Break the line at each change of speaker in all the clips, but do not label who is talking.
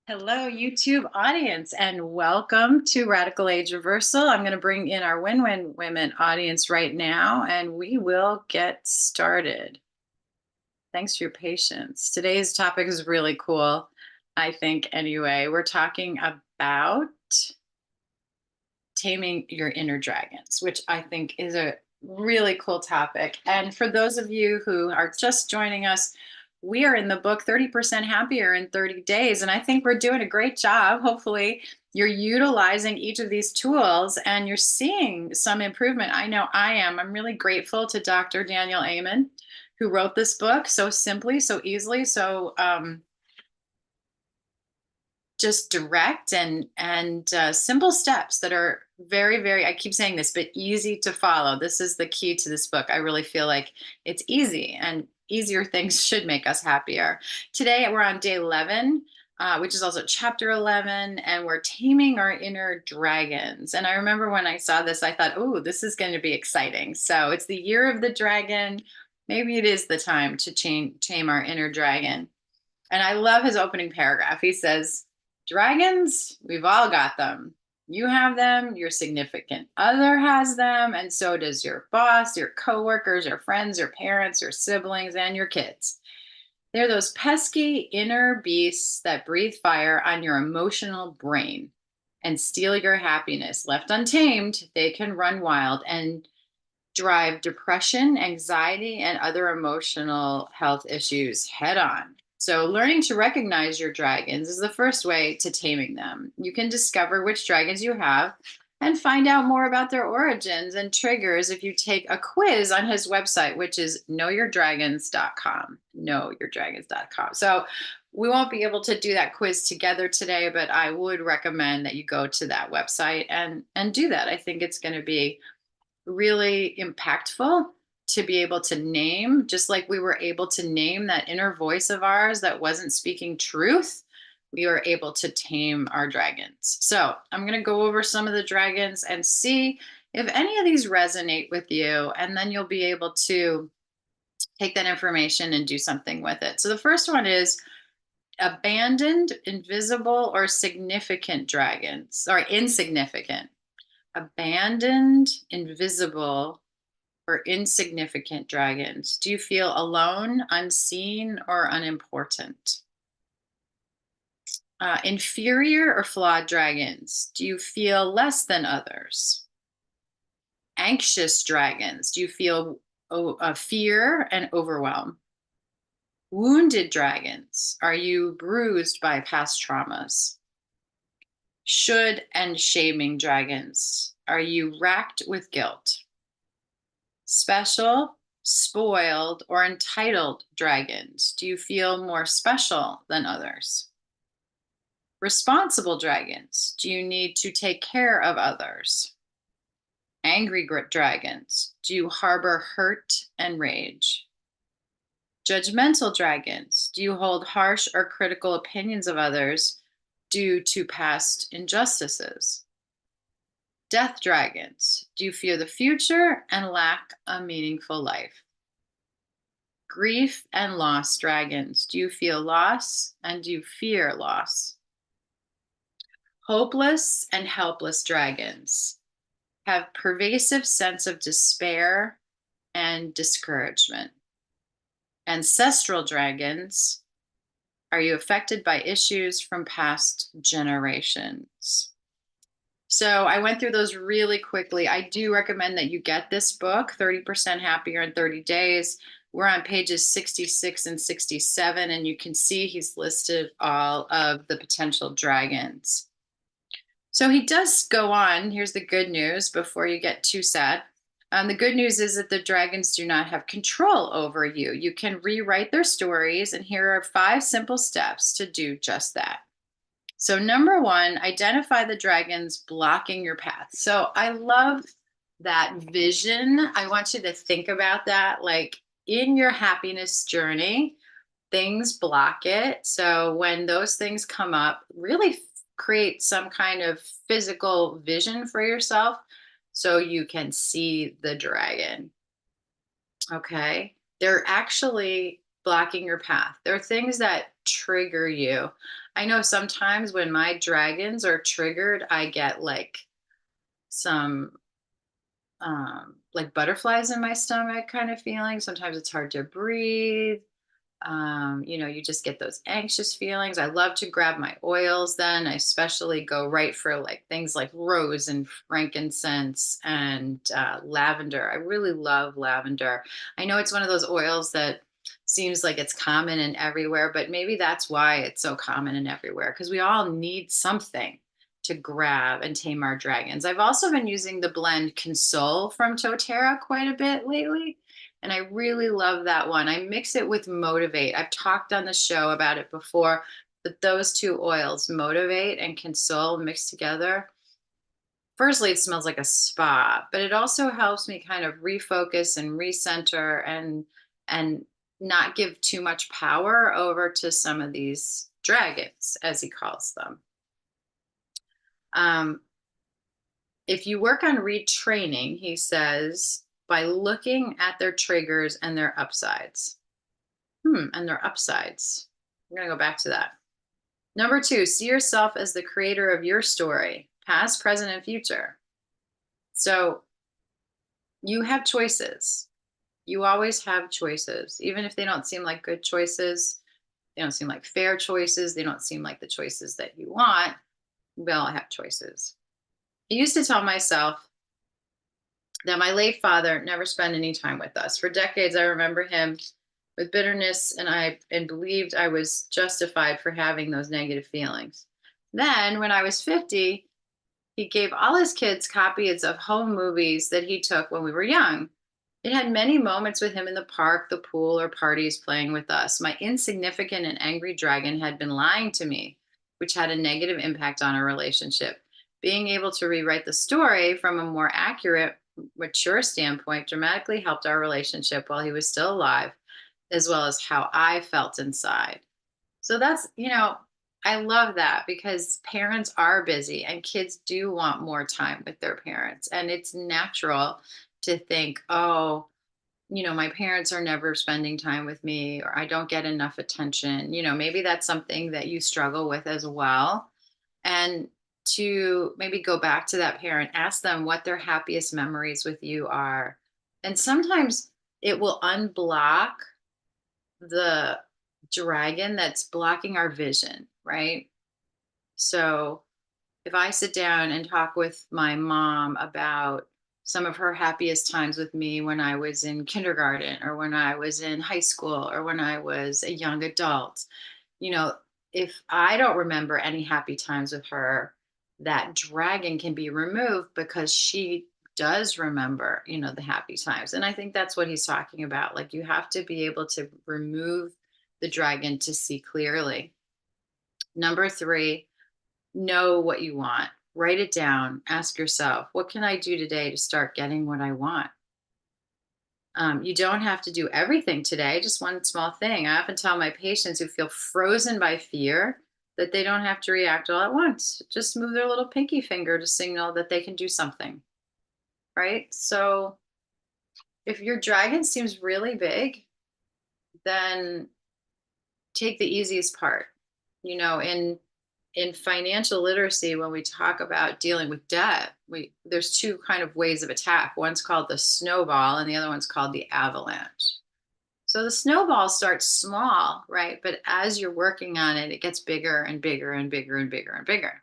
Hello, YouTube audience, and welcome to Radical Age Reversal. I'm going to bring in our Win-Win Women audience right now, and we will get started. Thanks for your patience. Today's topic is really cool, I think, anyway. We're talking about taming your inner dragons, which I think is a really cool topic. And for those of you who are just joining us, we are in the book 30% Happier in 30 Days. And I think we're doing a great job. Hopefully, you're utilizing each of these tools and you're seeing some improvement. I know I am. I'm really grateful to Dr. Daniel Amen, who wrote this book so simply, so easily, so just direct and simple steps that are very, I keep saying this, but easy to follow. This is the key to this book. I really feel like it's easy, and easier things should make us happier. Today we're on day 11, which is also chapter 11, and we're taming our inner dragons. And I remember when I saw this, I thought, oh, this is going to be exciting. So it's the year of the dragon. Maybe it is the time to tame our inner dragon. And I love his opening paragraph. He says, dragons, we've all got them. You have them, your significant other has them, and so does your boss, your coworkers, your friends, your parents, your siblings, and your kids. They're those pesky inner beasts that breathe fire on your emotional brain and steal your happiness. Left untamed, they can run wild and drive depression, anxiety, and other emotional health issues head on. So, learning to recognize your dragons is the first way to taming them. You can discover which dragons you have and find out more about their origins and triggers if you take a quiz on his website, which is knowyourdragons.com. Knowyourdragons.com. So, we won't be able to do that quiz together today, but I would recommend that you go to that website and do that. I think it's going to be really impactful to be able to name, just like we were able to name that inner voice of ours that wasn't speaking truth. We were able to tame our dragons. So I'm going to go over some of the dragons and see if any of these resonate with you, and then you'll be able to take that information and do something with it. So the first one is abandoned, invisible, or significant dragons. Sorry, insignificant. Abandoned, invisible, or insignificant dragons? Do you feel alone, unseen, or unimportant? Inferior or flawed dragons? Do you feel less than others? Anxious dragons? Do you feel fear and overwhelm? Wounded dragons? Are you bruised by past traumas? Should and shaming dragons? Are you racked with guilt? Special, spoiled, or entitled dragons? Do you feel more special than others? Responsible dragons? Do you need to take care of others? Angry dragons? Do you harbor hurt and rage? Judgmental dragons? Do you hold harsh or critical opinions of others due to past injustices? Death dragons? Do you fear the future and lack a meaningful life? Grief and loss dragons? Do you feel loss and do you fear loss? Hopeless and helpless dragons have pervasive sense of despair and discouragement. Ancestral dragons, are you affected by issues from past generations? So I went through those really quickly. I do recommend that you get this book, 30% Happier in 30 Days. We're on pages 66 and 67, and you can see he's listed all of the potential dragons. So he does go on. Here's the good news before you get too sad. The good news is that the dragons do not have control over you. You can rewrite their stories, and here are 5 simple steps to do just that. So number 1, identify the dragons blocking your path. So I love that vision. I want you to think about that, like in your happiness journey, things block it. So when those things come up, really create some kind of physical vision for yourself so you can see the dragon. Okay. They're actually blocking your path. There are things that trigger you. I know sometimes when my dragons are triggered, I get like some like butterflies in my stomach kind of feeling. Sometimes it's hard to breathe. You just get those anxious feelings. I love to grab my oils then. I especially go right for like things like rose and frankincense and lavender. I really love lavender. I know it's one of those oils that seems like it's common and everywhere, but maybe that's why it's so common and everywhere because we all need something to grab and tame our dragons. I've also been using the blend Console from doTERRA quite a bit lately. And I really love that one. I mix it with Motivate. I've talked on the show about it before, but those two oils, Motivate and Console, mixed together. Firstly, it smells like a spa, but it also helps me kind of refocus and recenter and not give too much power over to some of these dragons, as he calls them. Um, if you work on retraining, he says, by looking at their triggers and their upsides. And their upsides. I'm going to go back to that. Number 2, see yourself as the creator of your story, past, present, and future. So you have choices. You always have choices, even if they don't seem like good choices. They don't seem like fair choices. They don't seem like the choices that you want. We all have choices. I used to tell myself that my late father never spent any time with us. For decades, I remember him with bitterness, and I believed I was justified for having those negative feelings. Then, when I was 50, he gave all his kids copies of home movies that he took when we were young. It had many moments with him in the park, the pool, or parties playing with us. My insignificant and angry dragon had been lying to me, which had a negative impact on our relationship. Being able to rewrite the story from a more accurate, mature standpoint dramatically helped our relationship while he was still alive, as well as how I felt inside. So I love that because parents are busy and kids do want more time with their parents. And it's natural to think, oh, my parents are never spending time with me or I don't get enough attention. Maybe that's something that you struggle with as well. And to maybe go back to that parent, ask them what their happiest memories with you are. And sometimes it will unblock the dragon that's blocking our vision, right? So if I sit down and talk with my mom about some of her happiest times with me when I was in kindergarten or when I was in high school or when I was a young adult, you know, if I don't remember any happy times with her, that dragon can be removed because she does remember, the happy times. And I think that's what he's talking about. Like you have to be able to remove the dragon to see clearly. Number 3, know what you want. Write it down. Ask yourself, what can I do today to start getting what I want? You don't have to do everything today, just one small thing. I often tell my patients who feel frozen by fear that they don't have to react all at once. Just move their little pinky finger to signal that they can do something, right? So if your dragon seems really big, then take the easiest part. In financial literacy, when we talk about dealing with debt, there's two kind of ways of attack. One's called the snowball and the other one's called the avalanche. So the snowball starts small, right? But as you're working on it, it gets bigger and bigger and bigger and bigger and bigger.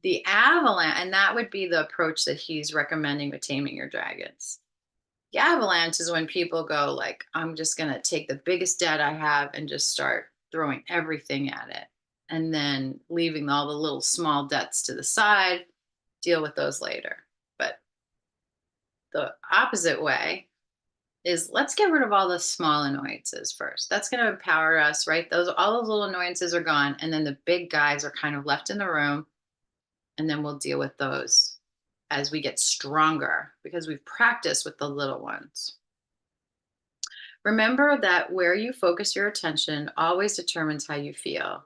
The avalanche, and that would be the approach that he's recommending with taming your dragons. The avalanche is when people go like, I'm just going to take the biggest debt I have and just start throwing everything at it. And then leaving all the little small debts to the side, deal with those later. But the opposite way is let's get rid of all the small annoyances first. That's going to empower us, right? All those little annoyances are gone. And then the big guys are kind of left in the room. And then we'll deal with those as we get stronger because we've practiced with the little ones. Remember that where you focus your attention always determines how you feel.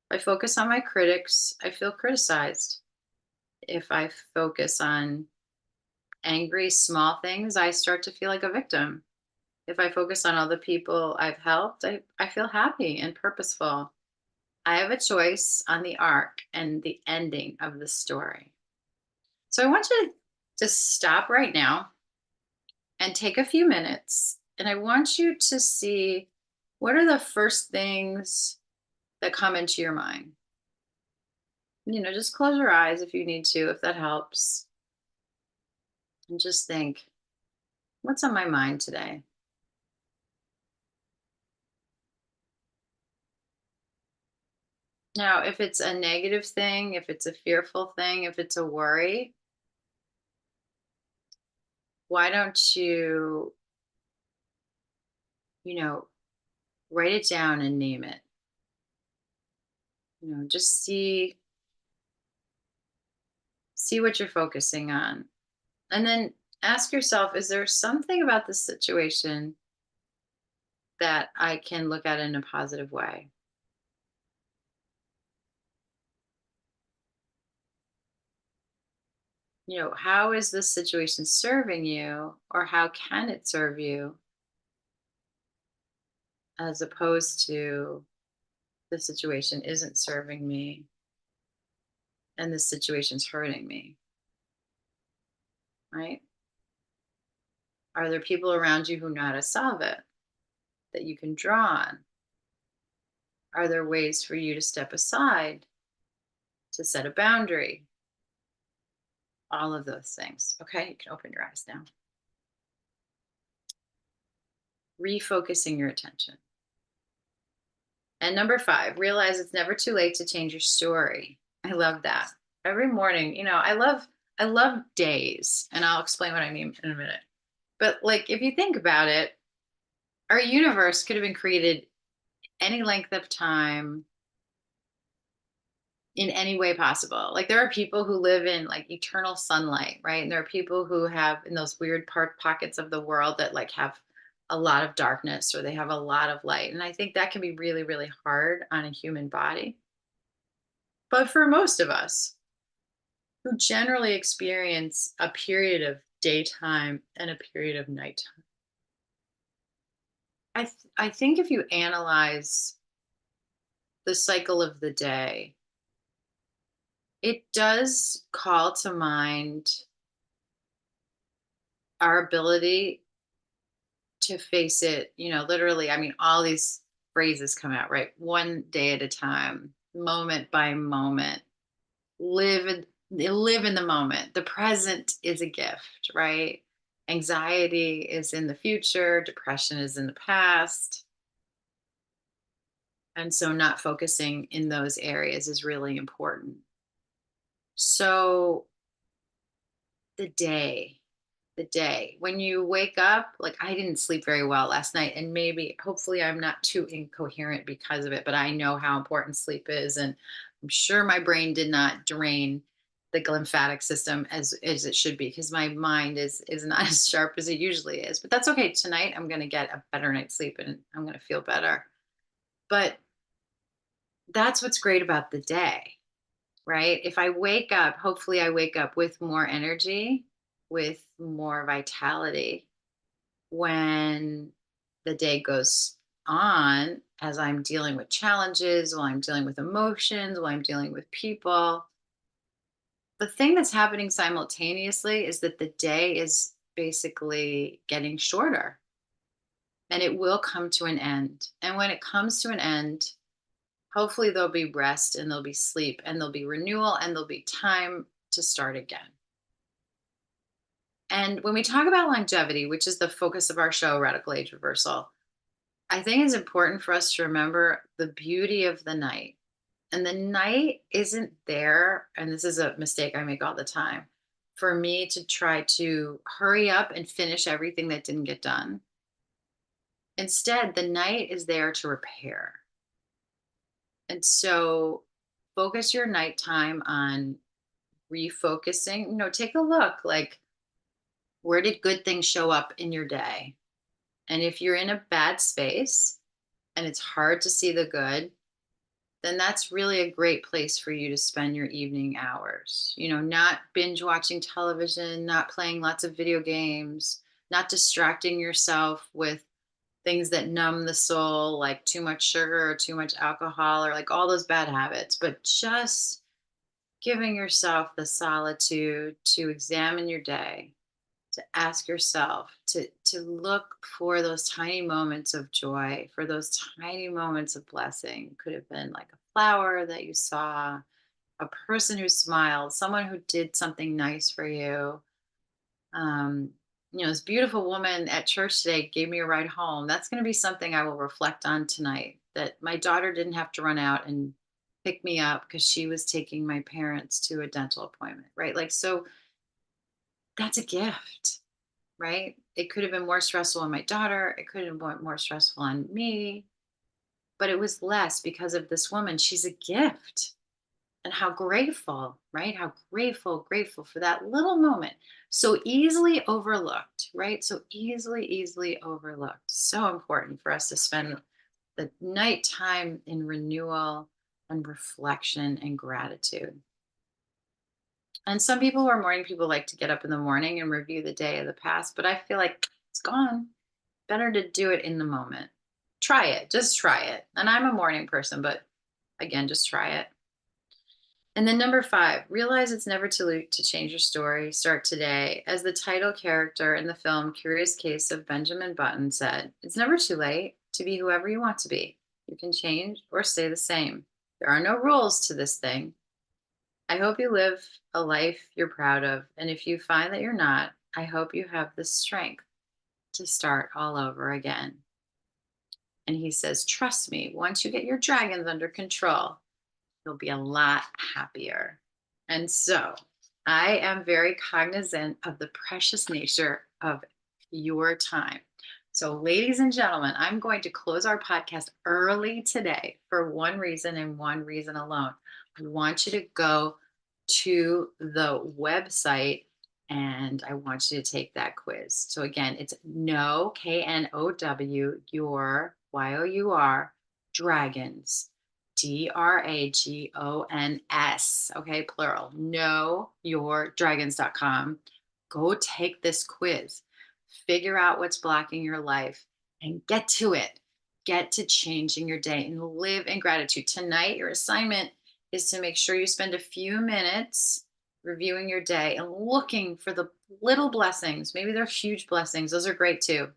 If I focus on my critics, I feel criticized. If I focus on angry, small things, I start to feel like a victim. If I focus on all the people I've helped, I feel happy and purposeful. I have a choice on the arc and the ending of the story. So I want you to just stop right now and take a few minutes. And I want you to see what are the first things that come into your mind. Just close your eyes if you need to, if that helps. And just think, what's on my mind today? Now, if it's a negative thing, if it's a fearful thing, if it's a worry, why don't you know, write it down and name it? Just see what you're focusing on. And then ask yourself, is there something about this situation that I can look at in a positive way? How is this situation serving you, or how can it serve you, as opposed to the situation isn't serving me and this situation's hurting me, right? Are there people around you who know how to solve it that you can draw on? Are there ways for you to step aside, to set a boundary? All of those things. Okay, you can open your eyes now. Refocusing your attention. And number 5, realize it's never too late to change your story. I love that. Every morning, I love days, and I'll explain what I mean in a minute. But like if you think about it, our universe could have been created any length of time in any way possible. Like there are people who live in like eternal sunlight, right? And there are people who have in those weird pockets of the world that like have a lot of darkness or they have a lot of light. And I think that can be really, really hard on a human body. But for most of us who generally experience a period of daytime and a period of nighttime, I think if you analyze the cycle of the day, it does call to mind our ability to face it, literally. I mean, all these phrases come out, right? One day at a time, moment by moment, live in the moment. The present is a gift, right? Anxiety is in the future, depression is in the past. And so not focusing in those areas is really important. So the day, the day when you wake up, like I didn't sleep very well last night, and maybe hopefully I'm not too incoherent because of it, but I know how important sleep is, and I'm sure my brain did not drain the lymphatic system as it should be, because my mind is not as sharp as it usually is. But that's okay. Tonight I'm going to get a better night's sleep and I'm going to feel better. But that's what's great about the day, right? If I wake up, hopefully I wake up with more energy, with more vitality when the day goes on, as I'm dealing with challenges, while I'm dealing with emotions, while I'm dealing with people. The thing that's happening simultaneously is that the day is basically getting shorter and it will come to an end. And when it comes to an end, hopefully there'll be rest and there'll be sleep and there'll be renewal and there'll be time to start again. And when we talk about longevity, which is the focus of our show, Radical Age Reversal, I think it's important for us to remember the beauty of the night. And the night isn't there, and this is a mistake I make all the time, for me to try to hurry up and finish everything that didn't get done. Instead, the night is there to repair. And so focus your nighttime on refocusing. Take a look, like, where did good things show up in your day? And if you're in a bad space and it's hard to see the good, then that's really a great place for you to spend your evening hours. Not binge watching television, not playing lots of video games, not distracting yourself with things that numb the soul, like too much sugar or too much alcohol or like all those bad habits, but just giving yourself the solitude to examine your day, to ask yourself to look for those tiny moments of joy, for those tiny moments of blessing. Could have been like a flower that you saw, a person who smiled, someone who did something nice for you. um, this beautiful woman at church today gave me a ride home. That's going to be something I will reflect on tonight. That my daughter didn't have to run out and pick me up because she was taking my parents to a dental appointment, right? Like, so that's a gift, right? It could have been more stressful on my daughter. It could have been more stressful on me, but it was less because of this woman. She's a gift. And how grateful, right? How grateful, grateful for that little moment. So easily overlooked, right? So easily overlooked. So important for us to spend the nighttime in renewal and reflection and gratitude. And some people who are morning people like to get up in the morning and review the day of the past, but I feel like it's gone. Better to do it in the moment. Try it, just try it. And I'm a morning person, but again, just try it. And then number 5, realize it's never too late to change your story. Start today. As the title character in the film Curious Case of Benjamin Button said, it's never too late to be whoever you want to be. You can change or stay the same. There are no rules to this thing. I hope you live a life you're proud of. And if you find that you're not, I hope you have the strength to start all over again. And he says, trust me, once you get your dragons under control, you'll be a lot happier. And so I am very cognizant of the precious nature of your time. So, ladies and gentlemen, I'm going to close our podcast early today for one reason and one reason alone. I want you to go to the website and I want you to take that quiz. So, again, it's know, KNOW, your, YOUR, dragons. dragons, okay, plural. Knowyourdragons.com. Go take this quiz, figure out what's blocking your life, and get to it. Get to changing your day and live in gratitude. Tonight, your assignment is to make sure you spend a few minutes reviewing your day and looking for the little blessings. Maybe they're huge blessings. Those are great too.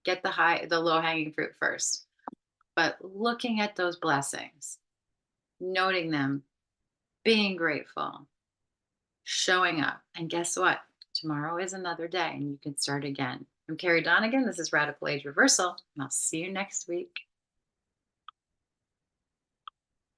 Get the low hanging fruit first. But looking at those blessings, noting them, being grateful, showing up. And guess what? Tomorrow is another day and you can start again. I'm Carrie Donegan. This is Radical Age Reversal, and I'll see you next week.